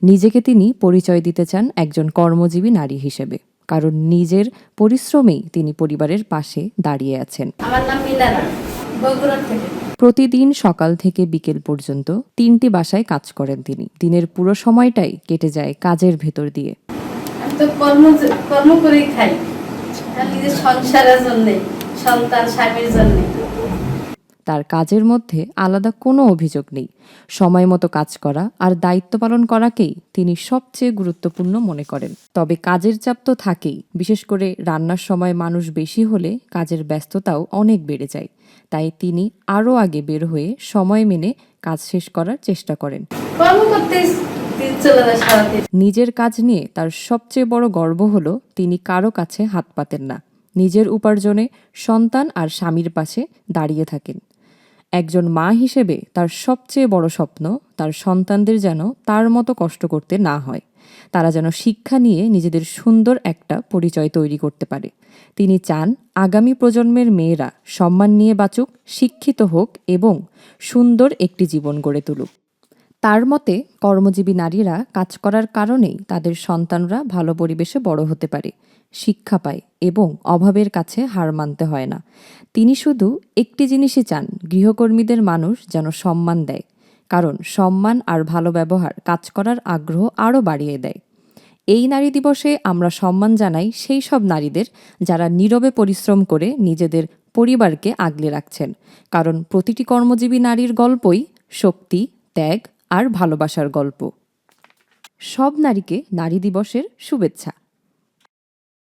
নিজেকে তিনি পরিচয় দিতে চান একজন কর্মজীবী নারী হিসেবে, কারণ নিজের পরিশ্রমেই তিনি পরিবারের পাশে দাঁড়িয়ে আছেন। আমার নাম মিলানা, বগুড়া থেকে। প্রতিদিন সকাল থেকে বিকেল পর্যন্ত 3টি বাসায় কাজ করেন তিনি। দিনের পুরো সময়টাই কেটে যায় কাজের ভেতর দিয়ে। আমি তো কর্ম করেই খাই, নিজের সংসারের জন্য, সন্তান স্বামীর জন্য। তার কাজের মধ্যে আলাদা কোনো অভিযোগ নেই। সময় মতো কাজ করা আর দায়িত্ব পালন করাকেই তিনি সবচেয়ে গুরুত্বপূর্ণ মনে করেন। তবে কাজের চাপ তো থাকেই, বিশেষ করে রান্নার সময় মানুষ বেশি হলে কাজের ব্যস্ততাও অনেক বেড়ে যায়। তাই তিনি আরও আগে বের হয়ে সময় মেনে কাজ শেষ করার চেষ্টা করেন। কর্ম করতে দিন চলে যায় সারাদিন। নিজের কাজ নিয়ে তার সবচেয়ে বড় গর্ব হলো তিনি কারো কাছে হাত পাতেন না। নিজের উপার্জনে সন্তান আর স্বামীর পাশে দাঁড়িয়ে থাকেন। একজন মা হিসেবে তার সবচেয়ে বড় স্বপ্ন তার সন্তানদের যেন তার মতো কষ্ট করতে না হয়। তারা যেন শিক্ষা নিয়ে নিজেদের সুন্দর একটা পরিচয় তৈরি করতে পারে। তিনি চান আগামী প্রজন্মের মেয়েরা সম্মান নিয়ে বাঁচুক, শিক্ষিত হোক এবং সুন্দর একটি জীবন গড়ে তুলুক। তার মতে কর্মজীবী নারীরা কাজ করার কারণেই তাদের সন্তানরা ভালো পরিবেশে বড় হতে পারে, শিক্ষা পায় এবং অভাবের কাছে হার মানতে হয় না। তিনি শুধু একটি জিনিসই চান, গৃহকর্মীদের মানুষ যেন সম্মান দেয়, কারণ সম্মান আর ভালো ব্যবহার কাজ করার আগ্রহ আরও বাড়িয়ে দেয়। এই নারী দিবসে আমরা সম্মান জানাই সেই সব নারীদের যারা নীরবে পরিশ্রম করে নিজেদের পরিবারকে আগলে রাখছেন, কারণ প্রতিটি কর্মজীবী নারীর গল্পই শক্তি, ত্যাগ আর ভালোবাসার গল্প। সব নারীকে নারী দিবসের শুভেচ্ছা।